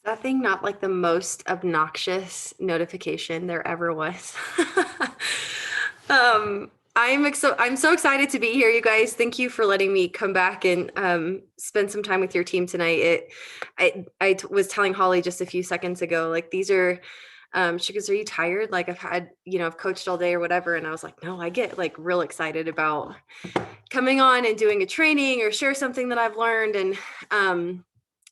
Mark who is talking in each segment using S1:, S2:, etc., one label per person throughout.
S1: Nothing not like the most obnoxious notification there ever was. I'm so excited to be here, you guys. Thank you for letting me come back and spend some time with your team tonight. Was telling Holly just a few seconds ago, like these are she goes, "Are you tired? Like I've coached all day or whatever." And I was like, "No, I get like real excited about coming on and doing a training or share something that I've learned." And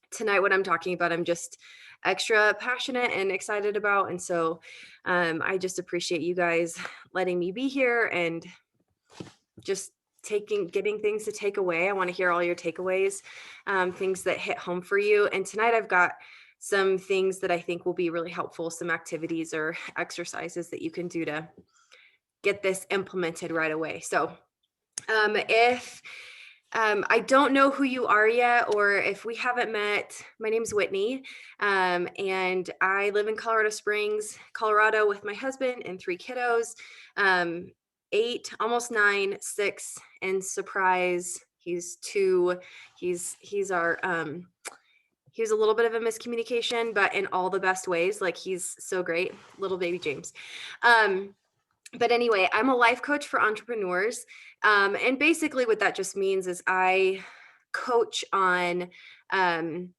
S1: tonight, what I'm talking about, I'm just extra passionate and excited about. And so I just appreciate you guys letting me be here and just getting things to take away. I want to hear all your takeaways, things that hit home for you. And tonight I've got some things that I think will be really helpful, some activities or exercises that you can do to get this implemented right away. So if I don't know who you are yet, or if we haven't met, my name's Whitney, and I live in Colorado Springs, Colorado, with my husband and three kiddos, 8, almost 9, 6, and surprise, he's 2. He's our He's a little bit of a miscommunication, but in all the best ways. Like he's so great, little baby James. Um, but anyway, I'm a life coach for entrepreneurs. And basically what that just means is coach on, um,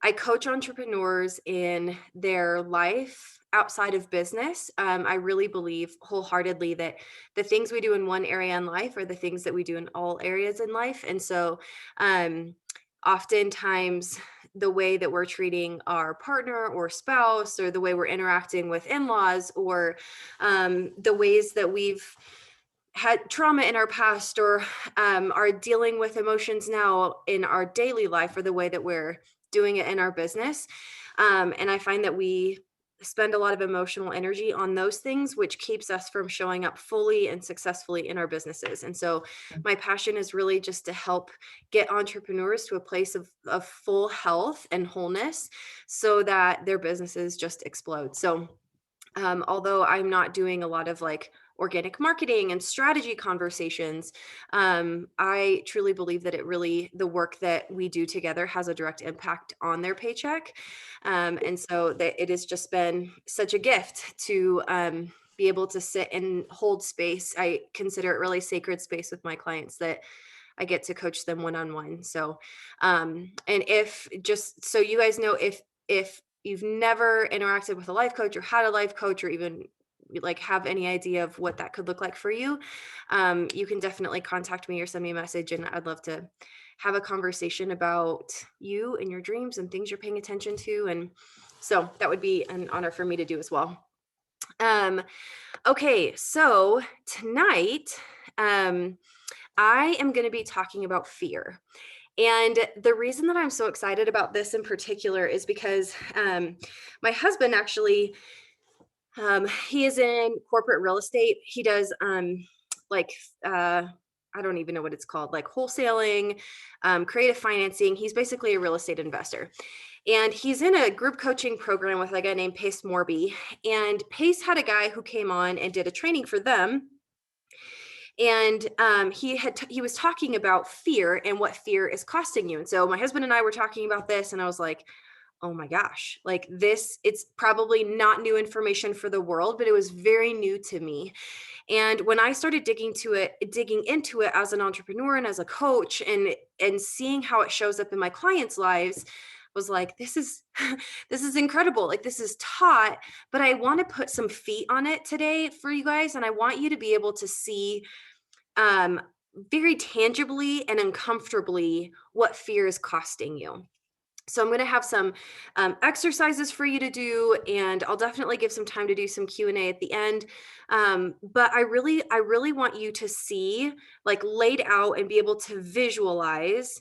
S1: I coach entrepreneurs in their life outside of business. I really believe wholeheartedly that the things we do in one area in life are the things that we do in all areas in life. And so, um, oftentimes, the way that we're treating our partner or spouse, or the way we're interacting with in laws, or the ways that we've had trauma in our past, or are dealing with emotions now in our daily life, or the way that we're doing it in our business. And I find that we spend a lot of emotional energy on those things, which keeps us from showing up fully and successfully in our businesses. And so my passion is really just to help get entrepreneurs to a place of full health and wholeness so that their businesses just explode. So although I'm not doing a lot of like organic marketing and strategy conversations, I truly believe that the work that we do together has a direct impact on their paycheck. And so that it has just been such a gift to be able to sit and hold space. I consider it really sacred space with my clients that I get to coach them one-on-one. So, and if just so you guys know, if you've never interacted with a life coach or had a life coach, or even like have any idea of what that could look like for you, you can definitely contact me or send me a message, and I'd love to have a conversation about you and your dreams and things you're paying attention to. And so that would be an honor for me to do as well. Um, okay, so tonight, I am going to be talking about fear. And the reason that I'm so excited about this in particular is because my husband actually, he is in corporate real estate. He does like, I don't even know what it's called, like wholesaling, creative financing. He's basically a real estate investor. And he's in a group coaching program with a guy named Pace Morby. And Pace had a guy who came on and did a training for them, and he was talking about fear and what fear is costing you. And so my husband and I were talking about this, and I was like, oh my gosh, like this, it's probably not new information for the world, but it was very new to me. And when I started digging into it as an entrepreneur and as a coach, and seeing how it shows up in my clients' lives, was like, this is this is incredible. Like this is taught, but I want to put some feet on it today for you guys. And I want you to be able to see um, very tangibly and uncomfortably what fear is costing you. So I'm going to have some exercises for you to do, and I'll definitely give some time to do some Q&A at the end. But I really want you to see, like, laid out and be able to visualize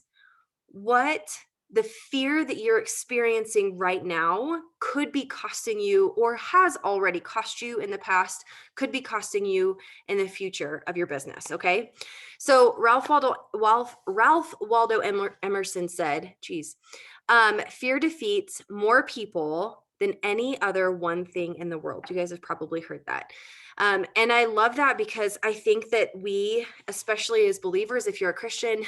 S1: what the fear that you're experiencing right now could be costing you, or has already cost you in the past, could be costing you in the future of your business. Okay. So Ralph Waldo Emerson said, geez, fear defeats more people than any other one thing in the world. You guys have probably heard that. And I love that, because I think that we, especially as believers, if you're a Christian,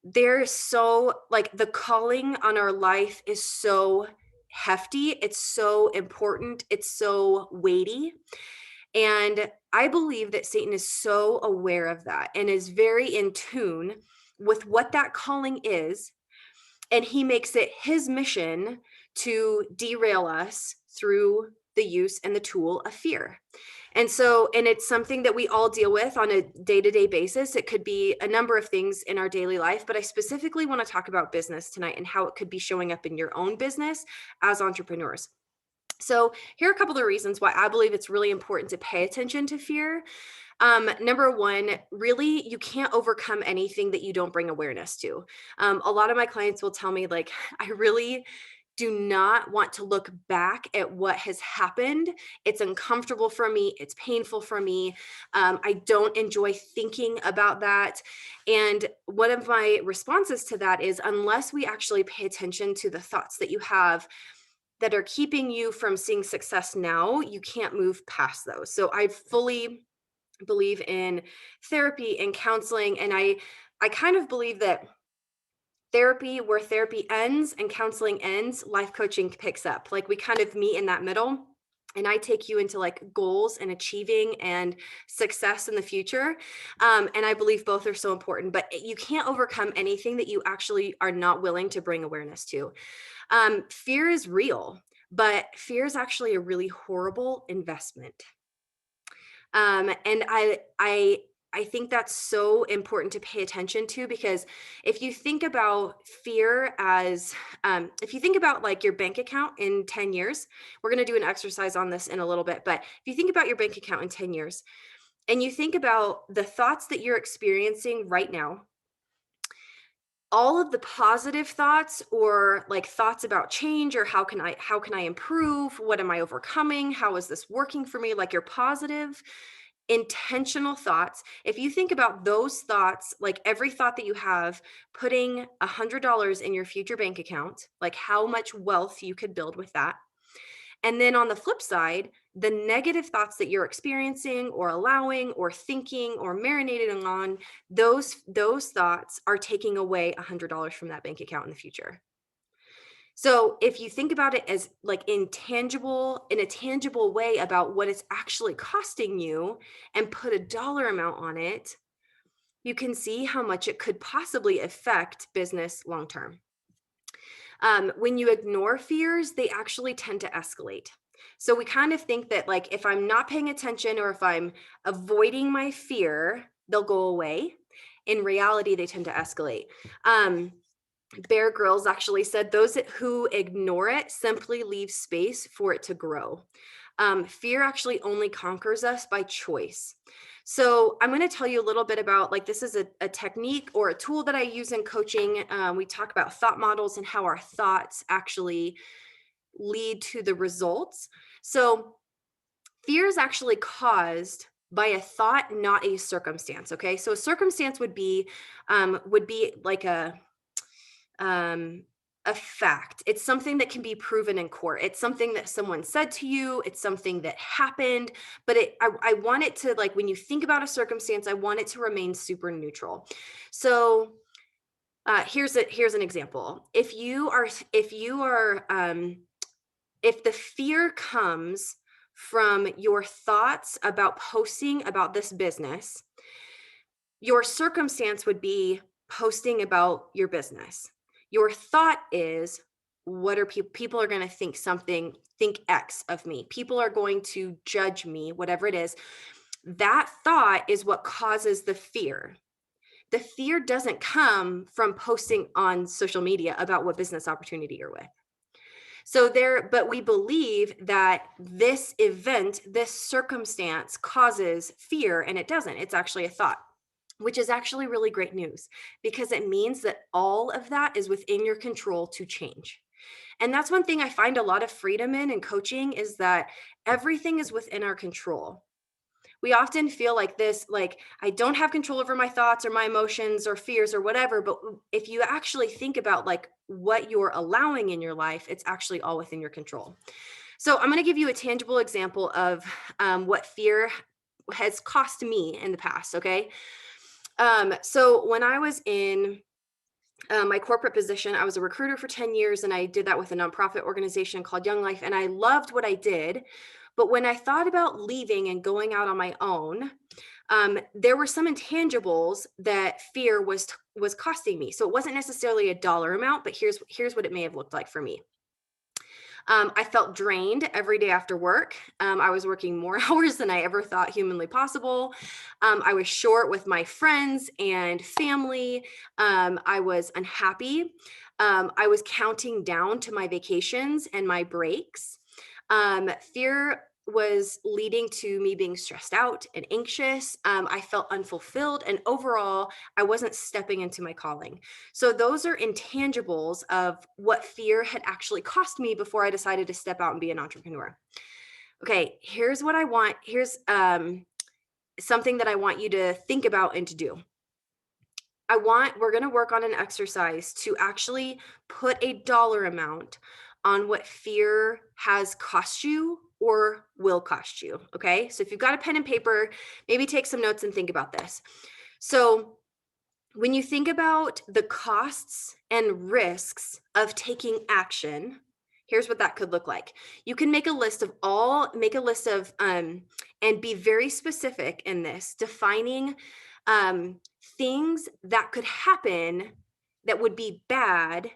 S1: there's so like the calling on our life is so hefty. It's so important. It's so weighty. And I believe that Satan is so aware of that and is very in tune with what that calling is. And he makes it his mission to derail us through the use and the tool of fear. And it's something that we all deal with on a day-to-day basis. It could be a number of things in our daily life, but I specifically want to talk about business tonight and how it could be showing up in your own business as entrepreneurs. So here are a couple of the reasons why I believe it's really important to pay attention to fear. Number one, really, you can't overcome anything that you don't bring awareness to. A lot of my clients will tell me, like, I really do not want to look back at what has happened. It's uncomfortable for me. It's painful for me. I don't enjoy thinking about that. And one of my responses to that is unless we actually pay attention to the thoughts that you have that are keeping you from seeing success now, you can't move past those. So I fully believe in therapy and counseling, and I kind of believe that therapy, where therapy ends and counseling ends, life coaching picks up. Like we kind of meet in that middle. And I take you into like goals and achieving and success in the future. And I believe both are so important, but you can't overcome anything that you actually are not willing to bring awareness to. Fear is real, but fear is actually a really horrible investment. And I think that's so important to pay attention to, because if you think about fear as, if you think about like your bank account in 10 years, we're going to do an exercise on this in a little bit, but if you think about your bank account in 10 years and you think about the thoughts that you're experiencing right now, all of the positive thoughts or like thoughts about change or how can I improve, what am I overcoming, how is this working for me, like your positive intentional thoughts, if you think about those thoughts, like every thought that you have, putting $100 in your future bank account, like how much wealth you could build with that. And then on the flip side, the negative thoughts that you're experiencing or allowing or thinking or marinating on, those thoughts are taking away $100 from that bank account in the future. So if you think about it as like in a tangible way about what it's actually costing you and put a dollar amount on it, you can see how much it could possibly affect business long term. When you ignore fears, they actually tend to escalate. So we kind of think that like if I'm not paying attention or if I'm avoiding my fear, they'll go away. In reality, they tend to escalate. Bear Grylls actually said those who ignore it simply leave space for it to grow. Fear actually only conquers us by choice. So I'm going to tell you a little bit about like this is a technique or a tool that I use in coaching. We talk about thought models and how our thoughts actually lead to the results. So fear is actually caused by a thought, not a circumstance. Okay, so a circumstance would be like a fact. It's something that can be proven in court. It's something that someone said to you. It's something that happened. But I want it to, like, when you think about a circumstance, I want it to remain super neutral. So here's an example. If the fear comes from your thoughts about posting about this business, your circumstance would be posting about your business. Your thought is, what are people are going to think X of me. People are going to judge me, whatever it is. That thought is what causes the fear. The fear doesn't come from posting on social media about what business opportunity you're with. But we believe that this event, this circumstance causes fear, and it doesn't. It's actually a thought, which is actually really great news because it means that all of that is within your control to change. And that's one thing I find a lot of freedom in coaching is that everything is within our control. We often feel like this, like I don't have control over my thoughts or my emotions or fears or whatever. But if you actually think about like what you're allowing in your life, it's actually all within your control. So I'm going to give you a tangible example of what fear has cost me in the past. Okay. So when I was in my corporate position. I was a recruiter for 10 years, and I did that with a nonprofit organization called Young Life, and I loved what I did. But when I thought about leaving and going out on my own, there were some intangibles that fear was costing me. So it wasn't necessarily a dollar amount, but here's what it may have looked like for me. I felt drained every day after work. I was working more hours than I ever thought humanly possible. I was short with my friends and family. I was unhappy. I was counting down to my vacations and my breaks. Fear was leading to me being stressed out and anxious. I felt unfulfilled, and overall, I wasn't stepping into my calling. So, those are intangibles of what fear had actually cost me before I decided to step out and be an entrepreneur. Okay, here's what I want. Here's something that I want you to think about and to do. We're going to work on an exercise to actually put a dollar amount on what fear has cost you or will cost you. Okay. So if you've got a pen and paper, maybe take some notes and think about this. So when you think about the costs and risks of taking action, here's what that could look like. You can make a list of, and be very specific in this, defining things that could happen that would be bad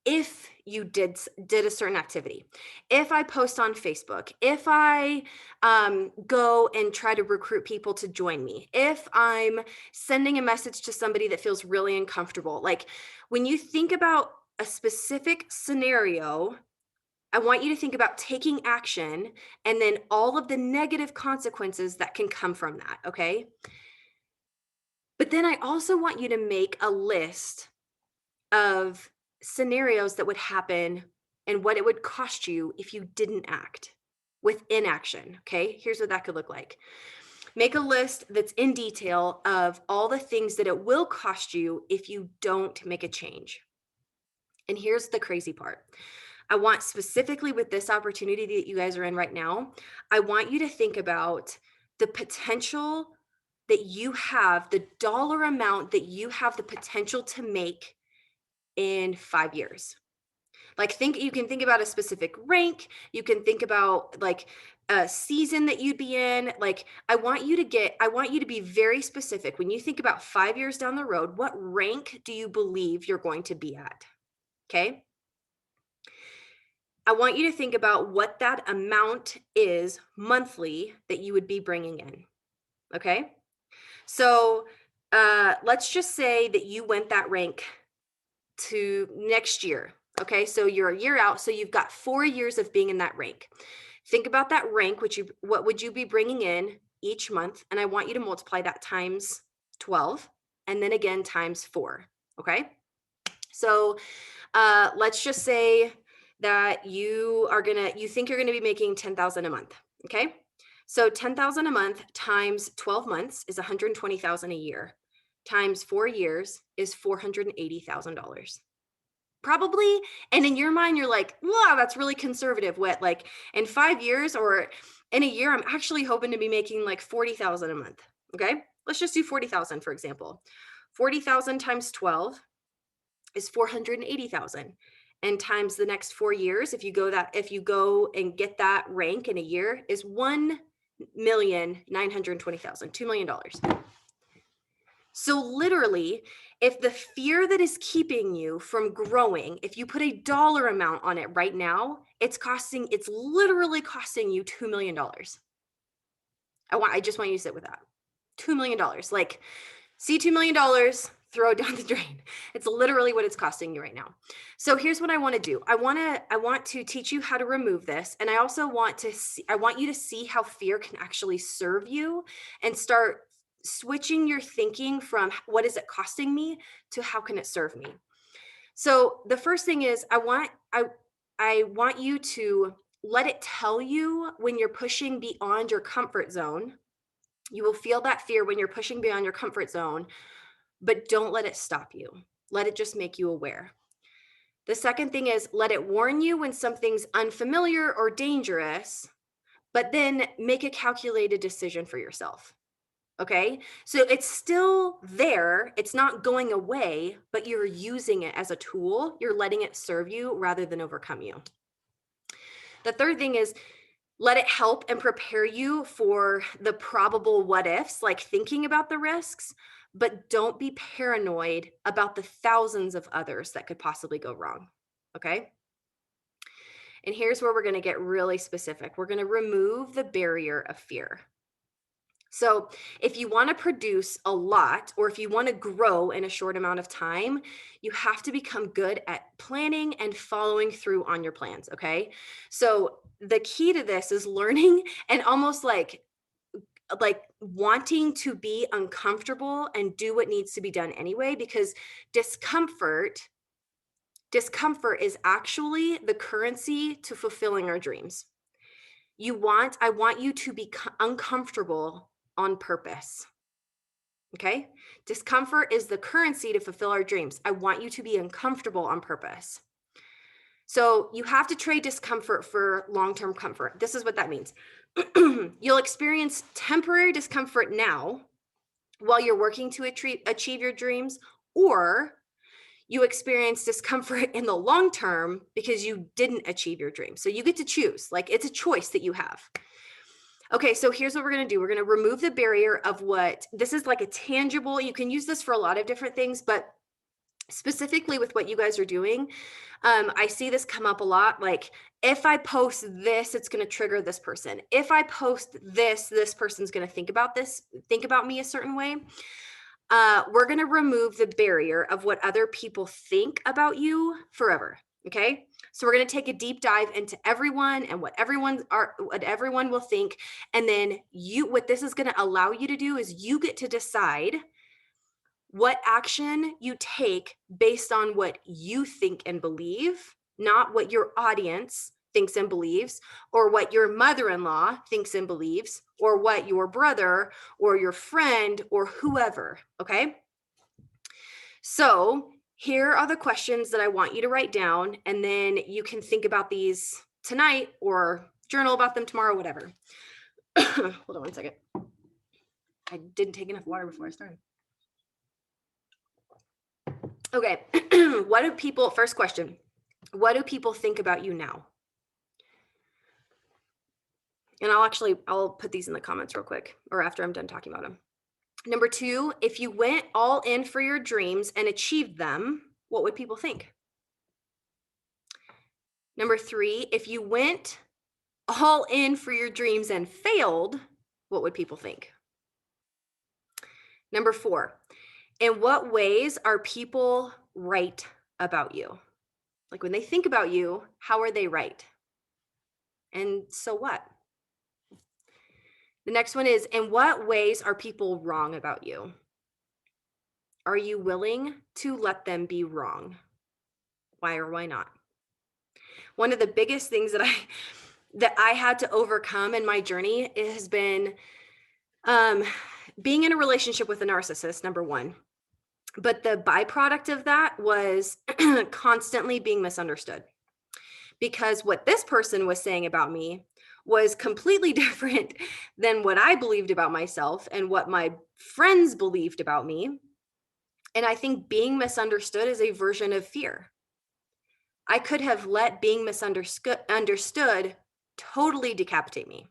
S1: if you did a certain activity. If I post on Facebook, if I go and try to recruit people to join me, if I'm sending a message to somebody that feels really uncomfortable, like when you think about a specific scenario, I want you to think about taking action and then all of the negative consequences that can come from that, okay? But then I also want you to make a list of scenarios that would happen and what it would cost you if you didn't act with inaction. Okay, here's what that could look like. Make a list that's in detail of all the things that it will cost you if you don't make a change. And here's the crazy part. I want, specifically with this opportunity that you guys are in right now, I want you to think about the potential that you have, the dollar amount that you have the potential to make in 5 years. Like, you can think about a specific rank, you can think about like a season that you'd be in. Like, I want you to be very specific. When you think about 5 years down the road, what rank do you believe you're going to be at? Okay? I want you to think about what that amount is monthly that you would be bringing in. Okay? So, let's just say that you went that rank to next year. Okay, so you're a year out, so you've got 4 years of being in that rank. Think about that rank, what would you be bringing in each month? And I want you to multiply that times 12 and then again times 4. Okay, so let's just say that you think you're gonna be making 10,000 a month. Okay, so 10,000 a month times 12 months is 120,000 a year, times 4 years is $480,000. Probably. And in your mind, you're like, wow, that's really conservative. What, like in 5 years or in a year, I'm actually hoping to be making like 40,000 a month. Okay. Let's just do 40,000, for example. 40,000 times 12 is 480,000. And times the next 4 years, if you go and get that rank in a year, is 1,920,000, $2 million. So literally, if the fear that is keeping you from growing, if you put a dollar amount on it right now, it's literally costing you $2 million. I just want you to sit with that. $2 million. Like, see $2 million, throw it down the drain. It's literally what it's costing you right now. So here's what I want to do. I want to teach you how to remove this. And I also want you to see how fear can actually serve you and start switching your thinking from what is it costing me to how can it serve me. So the first thing is I want you to let it tell you when you're pushing beyond your comfort zone. You will feel that fear when you're pushing beyond your comfort zone, but don't let it stop you. Let it just make you aware. The second thing is let it warn you when something's unfamiliar or dangerous, but then make a calculated decision for yourself. Okay. So it's still there. It's not going away, but you're using it as a tool. You're letting it serve you rather than overcome you. The third thing is let it help and prepare you for the probable what ifs, like thinking about the risks, but don't be paranoid about the thousands of others that could possibly go wrong. Okay. And here's where we're going to get really specific. We're going to remove the barrier of fear. So, if you want to produce a lot or if you want to grow in a short amount of time, you have to become good at planning and following through on your plans. Okay. So, the key to this is learning and almost like wanting to be uncomfortable and do what needs to be done anyway, because discomfort is actually the currency to fulfilling our dreams. I want you to be uncomfortable on purpose. Okay. Discomfort is the currency to fulfill our dreams. I want you to be uncomfortable on purpose. So you have to trade discomfort for long-term comfort. This is what that means. You'll experience temporary discomfort now while you're working to achieve your dreams, or you experience discomfort in the long term because you didn't achieve your dream. So you get to choose. Like, it's a choice that you have. Okay, so here's what we're going to do. We're going to remove the barrier of what this is, like a tangible. You can use this for a lot of different things, but specifically with what you guys are doing, I see this come up a lot. Like, if I post this, it's going to trigger this person. If I post this person's going to think about me a certain way. We're going to remove the barrier of what other people think about you forever. Okay. So we're going to take a deep dive into everyone and what everyone will think. And then what this is going to allow you to do is you get to decide what action you take based on what you think and believe, not what your audience thinks and believes, or what your mother-in-law thinks and believes, or what your brother or your friend or whoever. Okay. So here are the questions that I want you to write down, and then you can think about these tonight or journal about them tomorrow, whatever. Hold on one second. I didn't take enough water before I started. Okay. First question, what do people think about you now? And I'll put these in the comments real quick, or after I'm done talking about them. Number 2, if you went all in for your dreams and achieved them, what would people think? Number 3, if you went all in for your dreams and failed, what would people think? Number 4, in what ways are people right about you? Like, when they think about you, how are they right? And so what? The next one is, in what ways are people wrong about you? Are you willing to let them be wrong? Why or why not? One of the biggest things that I had to overcome in my journey has been being in a relationship with a narcissist, number 1. But the byproduct of that was constantly being misunderstood, because what this person was saying about me was completely different than what I believed about myself and what my friends believed about me. And I think being misunderstood is a version of fear. I could have let being misunderstood totally decapitate me.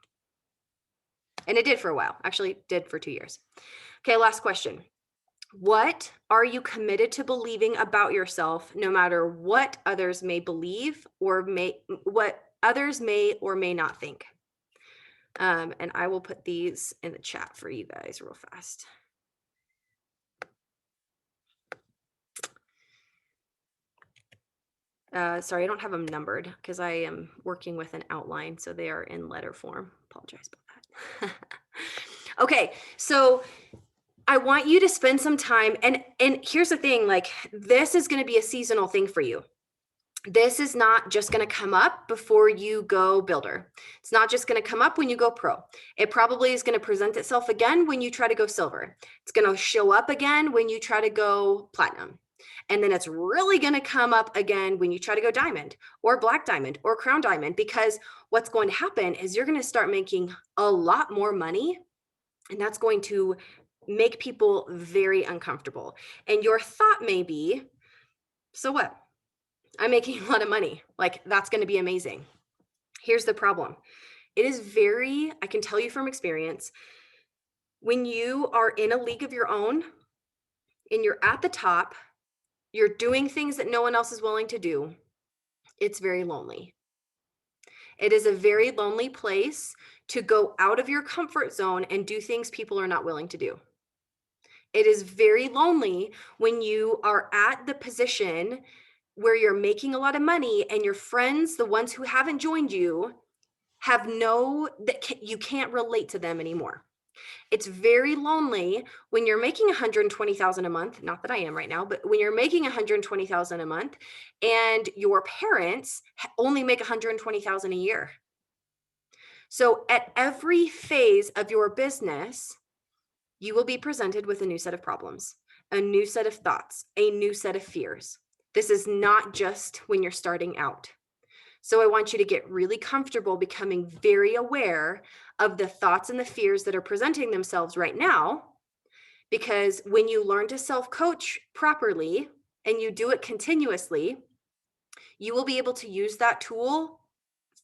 S1: And it did for a while. Actually, did for 2 years. Okay, last question. What are you committed to believing about yourself, no matter what others may believe or what others may or may not think? And I will put these in the chat for you guys real fast. Sorry, I don't have them numbered because I am working with an outline, so they are in letter form. Apologize about that. Okay, so I want you to spend some time, and here's the thing, like, this is going to be a seasonal thing for you. This is not just going to come up before you go builder. It's not just going to come up when you go pro. It probably is going to present itself again when you try to go silver. It's going to show up again when you try to go platinum. And then it's really going to come up again when you try to go diamond or black diamond or crown diamond, because what's going to happen is you're going to start making a lot more money And that's going to make people very uncomfortable. And your thought may be, so what? I'm making a lot of money. Like, that's going to be amazing. Here's the problem. It is very, I can tell you from experience, when you are in a league of your own and you're at the top, you're doing things that no one else is willing to do, it's very lonely. It is a very lonely place to go out of your comfort zone and do things people are not willing to do. It is very lonely when you are at the position where you're making a lot of money and your friends, the ones who haven't joined you, you can't relate to them anymore. It's very lonely when you're making 120,000 a month, not that I am right now, but when you're making 120,000 a month and your parents only make 120,000 a year. So at every phase of your business, you will be presented with a new set of problems, a new set of thoughts, a new set of fears. This is not just when you're starting out. So I want you to get really comfortable becoming very aware of the thoughts and the fears that are presenting themselves right now. Because when you learn to self-coach properly and you do it continuously, you will be able to use that tool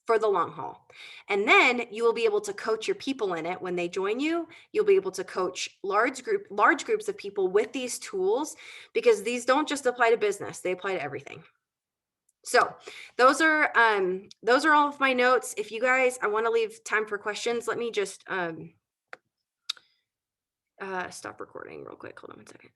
S1: for the long haul. And then you will be able to coach your people in it when they join you. You'll be able to coach large groups of people with these tools, because these don't just apply to business, they apply to everything. So those are all of my notes. If you guys, I want to leave time for questions. Let me just stop recording real quick. Hold on one second.